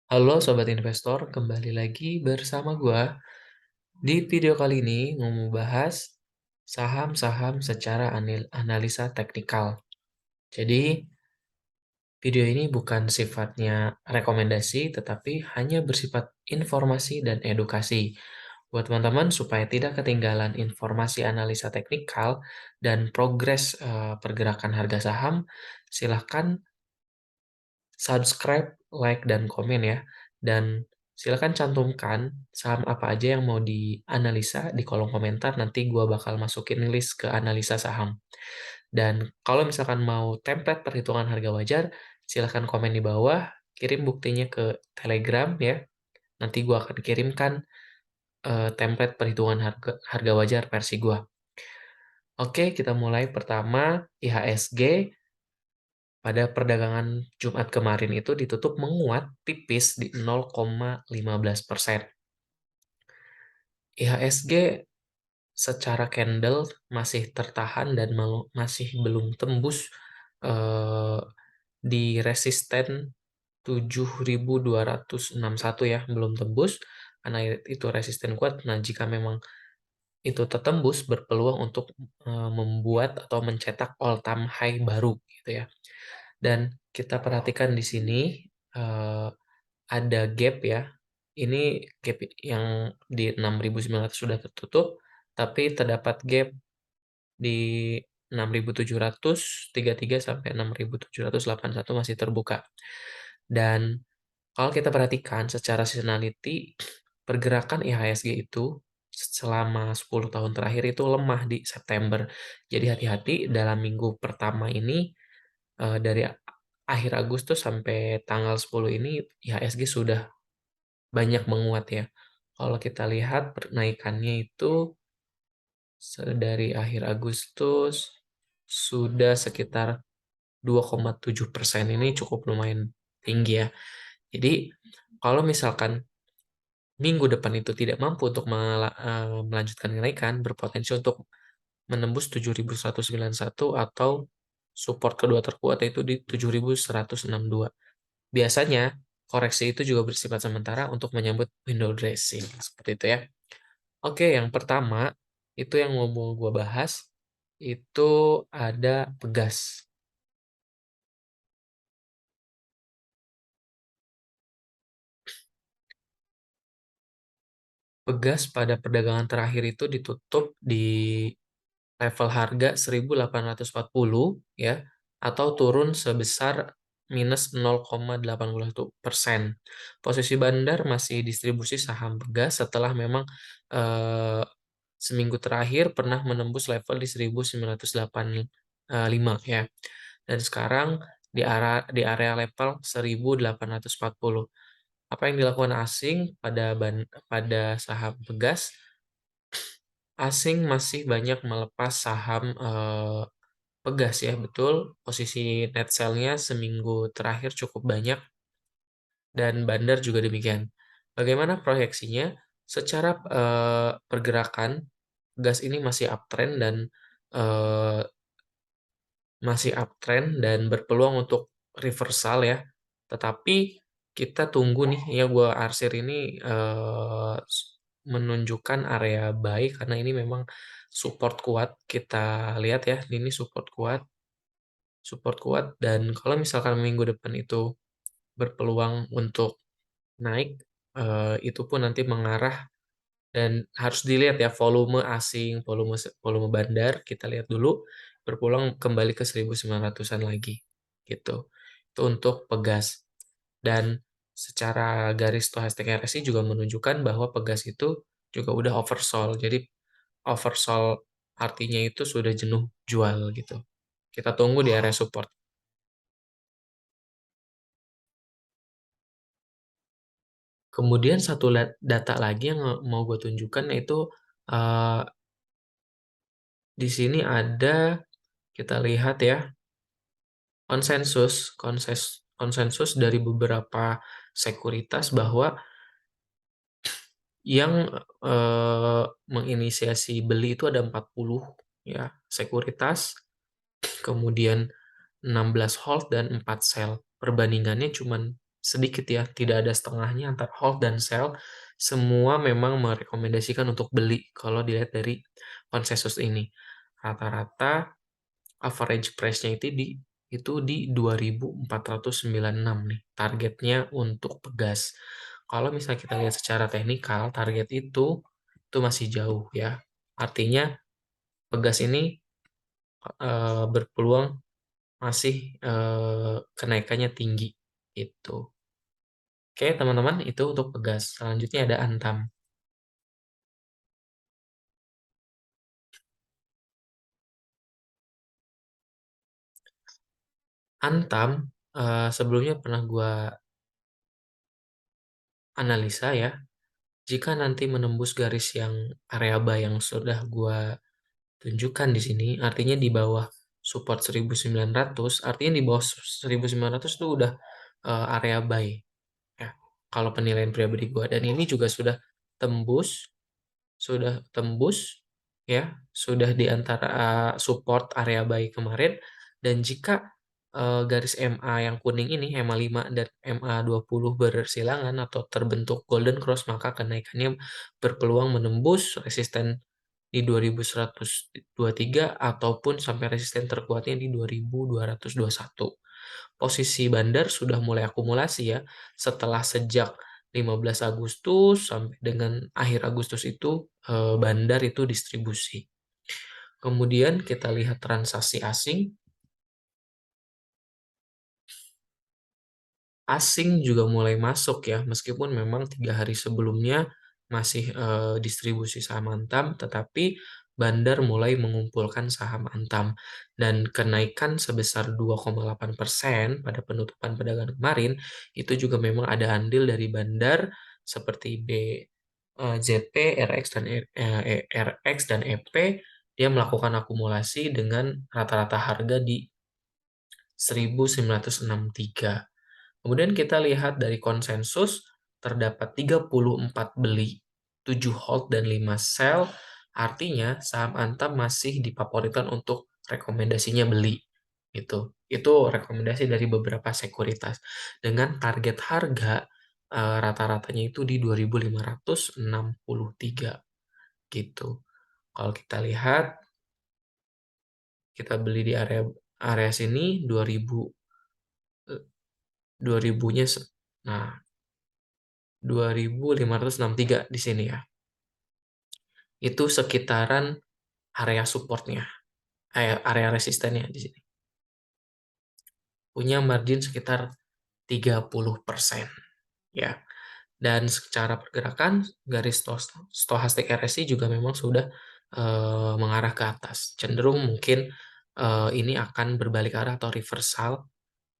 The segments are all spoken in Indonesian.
Halo Sobat Investor, kembali lagi bersama gua. Di video kali ini mau membahas saham-saham secara analisa teknikal. Jadi, video ini bukan sifatnya rekomendasi, tetapi hanya bersifat informasi dan edukasi. Buat teman-teman, supaya tidak ketinggalan informasi analisa teknikal dan progres pergerakan harga saham, silahkan subscribe, like, dan komen ya. Dan silakan cantumkan saham apa aja yang mau dianalisa di kolom komentar, nanti gua bakal masukin list ke analisa saham. Dan kalau misalkan mau template perhitungan harga wajar, silahkan komen di bawah, kirim buktinya ke Telegram ya. Nanti gua akan kirimkan template perhitungan harga wajar versi gua. Oke, kita mulai pertama IHSG. Pada perdagangan Jumat kemarin itu ditutup menguat tipis di 0,15%. IHSG secara candle masih tertahan dan masih belum tembus eh, di resisten 7.261 ya, belum tembus karena itu resisten kuat. Nah, jika memang itu tertembus, berpeluang untuk membuat atau mencetak all time high baru gitu ya. Dan kita perhatikan di sini eh, ada gap ya. Ini gap yang di 6.900 sudah tertutup, tapi terdapat gap di 6.733 sampai 6.781 masih terbuka. Dan kalau kita perhatikan secara seasonality, pergerakan IHSG itu selama 10 tahun terakhir itu lemah di September. Jadi hati-hati dalam minggu pertama ini, dari akhir Agustus sampai tanggal 10 ini IHSG sudah banyak menguat ya. Kalau kita lihat penaikannya itu dari akhir Agustus sudah sekitar 2,7%, ini cukup lumayan tinggi ya. Jadi kalau misalkan minggu depan itu tidak mampu untuk melanjutkan kenaikan, berpotensi untuk menembus 7.191 atau support kedua terkuat yaitu di 7.162. Biasanya koreksi itu juga bersifat sementara untuk menyambut window dressing. Seperti itu ya. Oke, yang pertama itu yang mau gue bahas itu ada Pegas. Pegas pada perdagangan terakhir itu ditutup di level harga 1.840 ya, atau turun sebesar minus 0,81%. Posisi bandar masih distribusi saham Pegas setelah memang eh, seminggu terakhir pernah menembus level di 1.985 ya. Dan sekarang di area level 1.840. Apa yang dilakukan asing pada saham Pegas? Asing masih banyak melepas saham Pegas ya, betul. Posisi net sell-nya seminggu terakhir cukup banyak dan bandar juga demikian. Bagaimana proyeksinya? Secara pergerakan, Pegas ini eh, masih uptrend dan berpeluang untuk reversal ya. Tetapi kita tunggu nih ya, gua arsir ini menunjukkan area buy karena ini memang support kuat. Kita lihat ya, ini support kuat dan kalau misalkan minggu depan itu berpeluang untuk naik, itu pun nanti mengarah dan harus dilihat ya volume asing, volume bandar kita lihat dulu berpulang kembali ke 1.900-an lagi gitu. Itu untuk Pegas. Dan secara garis stochastic RSI juga menunjukkan bahwa Pegas itu juga udah oversold. Jadi oversold artinya itu sudah jenuh jual gitu. Kita tunggu di area support. Kemudian satu data lagi yang mau gue tunjukkan yaitu eh, di sini ada, kita lihat ya, konsensus dari beberapa sekuritas bahwa yang menginisiasi beli itu ada 40 ya sekuritas, kemudian 16 hold dan 4 sell. Perbandingannya cuma sedikit ya, tidak ada setengahnya antara hold dan sell. Semua memang merekomendasikan untuk beli kalau dilihat dari konsensus ini. Rata-rata average price-nya itu di 2.496 nih, targetnya untuk Pegas. Kalau misalnya kita lihat secara teknikal, target itu masih jauh ya. Artinya Pegas ini berpeluang masih kenaikannya tinggi itu. Oke, teman-teman, itu untuk Pegas. Selanjutnya ada Antam. Antam sebelumnya pernah gua analisa ya. Jika nanti menembus garis yang area buy yang sudah gua tunjukkan di sini, artinya di bawah support 1900, artinya di bawah 1900 itu udah area buy ya. Kalau penilaian pribadi gua, dan ini juga sudah tembus ya, sudah di antara support area buy kemarin, dan jika garis MA yang kuning ini, MA 5 dan MA 20 bersilangan atau terbentuk golden cross, maka kenaikannya berpeluang menembus resisten di 2123 ataupun sampai resisten terkuatnya di 2221. Posisi Bandar sudah mulai akumulasi ya, setelah sejak 15 Agustus sampai dengan akhir Agustus itu Bandar itu distribusi. Kemudian kita lihat transaksi asing. Asing juga mulai masuk ya, meskipun memang 3 hari sebelumnya masih distribusi saham Antam, tetapi Bandar mulai mengumpulkan saham Antam, dan kenaikan sebesar 2,8% pada penutupan perdagangan kemarin itu juga memang ada andil dari Bandar seperti ZP, RX dan EP. Dia melakukan akumulasi dengan rata-rata harga di 1963. Kemudian kita lihat dari konsensus, terdapat 34 beli, 7 hold, dan 5 sell. Artinya saham Antam masih dipapolikan untuk rekomendasinya beli. Itu rekomendasi dari beberapa sekuritas. Dengan target harga rata-ratanya itu di 2.563 gitu. Kalau kita lihat, kita beli di area area sini 2000-nya, nah 2.563 di sini ya. Itu sekitaran area supportnya, area resistennya di sini. Punya margin sekitar 30% ya. Dan secara pergerakan garis stochastic RSI juga memang sudah mengarah ke atas. Cenderung mungkin ini akan berbalik arah atau reversal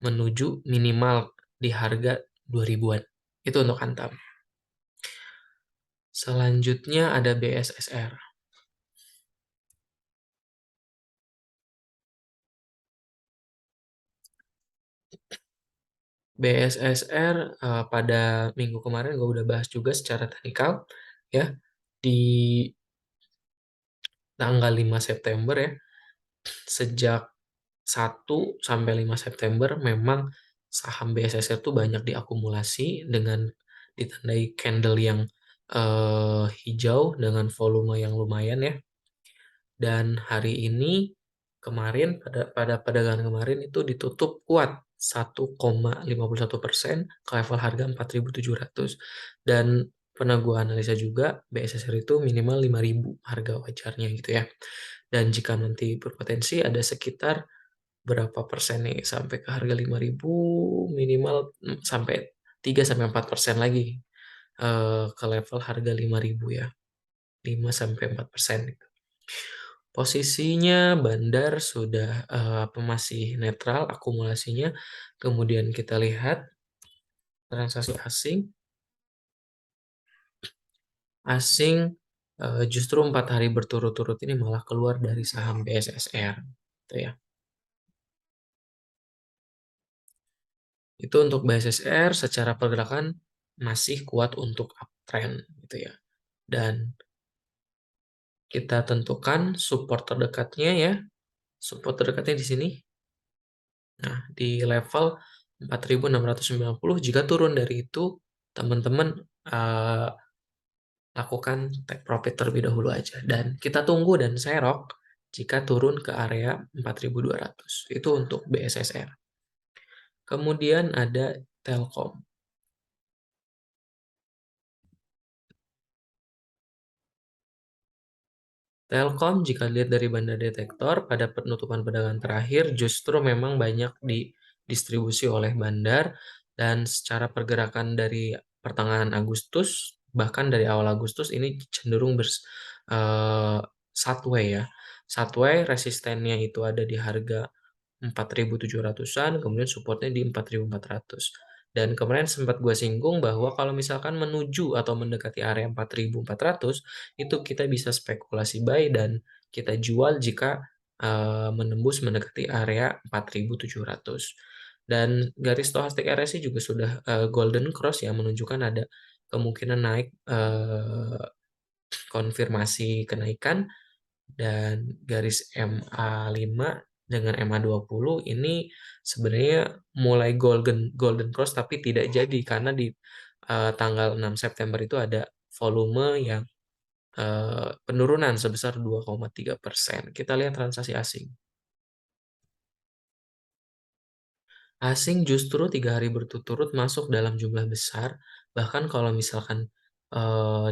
menuju minimal di harga 2000-an. Itu untuk Antam. Selanjutnya ada BSSR. BSSR pada minggu kemarin gue udah bahas juga secara teknikal ya, di tanggal 5 September ya. Sejak 1 sampai 5 September memang saham BSSR tuh banyak diakumulasi dengan ditandai candle yang hijau dengan volume yang lumayan ya. Dan hari ini, kemarin pada perdagangan kemarin itu ditutup kuat 1,51% ke level harga 4.700, dan pernah gue analisa juga BSSR itu minimal 5.000 harga wajarnya gitu ya. Dan jika nanti berpotensi ada sekitar berapa persen nih sampai ke harga 5.000, minimal sampai 3 sampai 4% lagi ke level harga 5.000 ya. 5 sampai 4% gitu. Posisinya Bandar sudah masih netral akumulasinya. Kemudian kita lihat transaksi asing. Asing justru 4 hari berturut-turut ini malah keluar dari saham BSSR. Gitu ya. Itu untuk BSSR secara pergerakan masih kuat untuk uptrend gitu ya. Dan kita tentukan support terdekatnya ya. Support terdekatnya di sini. Nah, di level 4.690. Jika turun dari itu, teman-teman lakukan take profit terlebih dahulu aja. Dan kita tunggu dan serok jika turun ke area 4.200. Itu untuk BSSR. Kemudian ada Telkom. Telkom jika dilihat dari banda detektor pada penutupan perdagangan terakhir justru memang banyak didistribusi oleh bandar dan secara pergerakan dari pertengahan Agustus bahkan dari awal Agustus ini cenderung sideways ya. Sideways resistennya itu ada di harga 4.700-an, kemudian supportnya di 4.400. Dan kemarin sempat gue singgung bahwa kalau misalkan menuju atau mendekati area 4.400, itu kita bisa spekulasi buy dan kita jual jika menembus mendekati area 4.700. Dan garis stochastic RSI juga sudah golden cross ya, menunjukkan ada kemungkinan naik konfirmasi kenaikan, dan garis MA5 dengan MA20 ini sebenarnya mulai golden cross tapi tidak jadi karena di tanggal 6 September itu ada volume yang penurunan sebesar 2,3%. Kita lihat transaksi asing. Asing justru 3 hari berturut-turut masuk dalam jumlah besar, bahkan kalau misalkan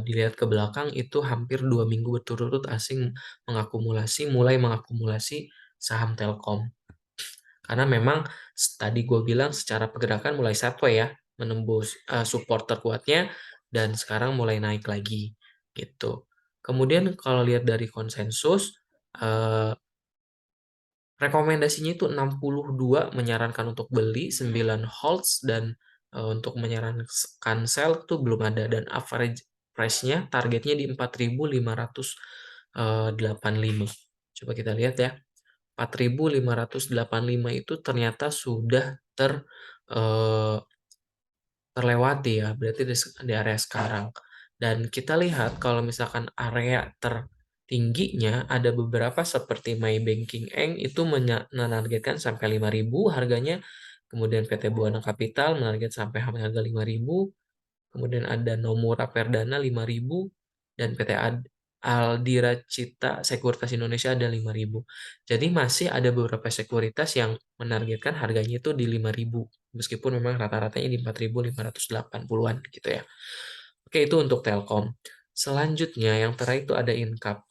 dilihat ke belakang itu hampir 2 minggu berturut-turut asing mulai mengakumulasi saham Telkom. Karena memang tadi gue bilang secara pergerakan mulai sideways ya, menembus support terkuatnya dan sekarang mulai naik lagi gitu. Kemudian kalau lihat dari konsensus, eh, rekomendasinya itu 62 menyarankan untuk beli, 9 holds, dan untuk menyarankan sell itu belum ada. Dan average price-nya targetnya di 4.585. Coba kita lihat ya. 4.585 itu ternyata sudah eh, terlewati ya, berarti di area sekarang. Dan kita lihat kalau misalkan area tertingginya ada beberapa seperti My Banking Eng itu menargetkan sampai 5.000 harganya, kemudian PT Buana Capital menarget sampai harga 5.000, kemudian ada Nomura Perdana 5.000, dan PT Aldira Cita Sekuritas Indonesia ada 5.000. Jadi masih ada beberapa sekuritas yang menargetkan harganya itu di 5.000, meskipun memang rata-ratanya di 4.580-an gitu ya. Oke, itu untuk Telkom. Selanjutnya yang terakhir itu ada Incap.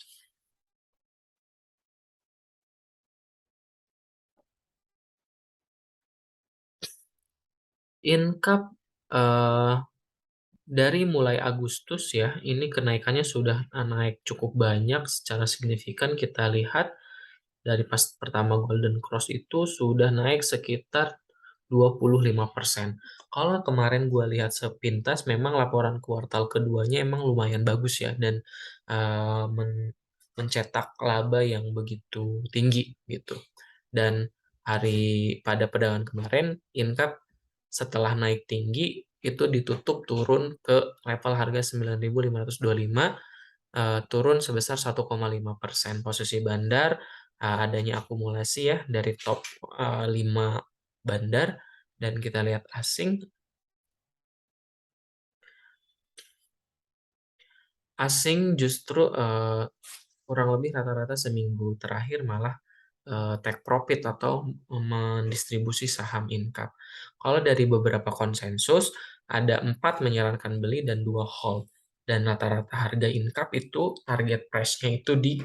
Incap eh, dari mulai Agustus ya, ini kenaikannya sudah naik cukup banyak secara signifikan. Kita lihat dari pas pertama Golden Cross itu sudah naik sekitar 25%. Kalau kemarin gue lihat sepintas, memang laporan kuartal keduanya emang lumayan bagus ya, dan mencetak laba yang begitu tinggi gitu. Dan pada perdagangan kemarin, Incap setelah naik tinggi itu ditutup turun ke level harga 9.525, turun sebesar 1,5%. Posisi bandar adanya akumulasi ya dari top 5 bandar, dan kita lihat asing justru kurang lebih rata-rata seminggu terakhir malah take profit atau mendistribusi saham Incap. Kalau dari beberapa konsensus, ada 4 menyarankan beli dan 2 hold. Dan rata-rata harga Incap itu target price-nya itu di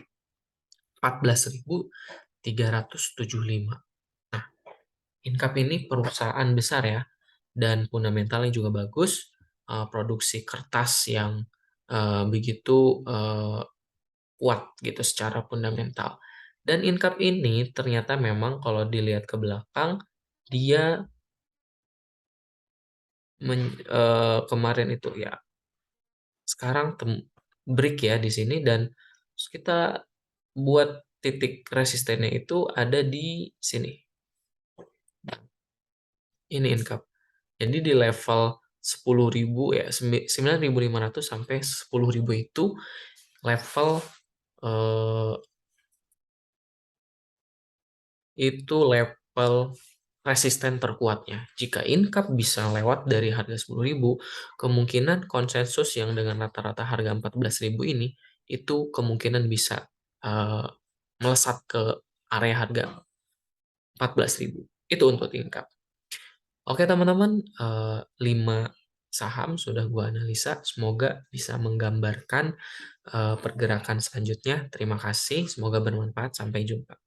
14.375. Nah, Incap ini perusahaan besar ya, dan fundamentalnya juga bagus, produksi kertas yang begitu kuat gitu secara fundamental. Dan Incap ini ternyata memang kalau dilihat ke belakang, dia kemarin itu ya, sekarang break ya di sini, dan kita buat titik resistennya itu ada di sini. Ini Incap. Jadi di level 10.000 ya, 9.500 sampai 10.000 itu level eh, itu level resisten terkuatnya. Jika Incap bisa lewat dari harga 10.000, kemungkinan konsensus yang dengan rata-rata harga 14.000 ini, itu kemungkinan bisa eh, melesat ke area harga 14.000. Itu untuk Incap. Oke teman-teman, 5 saham sudah gua analisa. Semoga bisa menggambarkan pergerakan selanjutnya. Terima kasih, semoga bermanfaat. Sampai jumpa.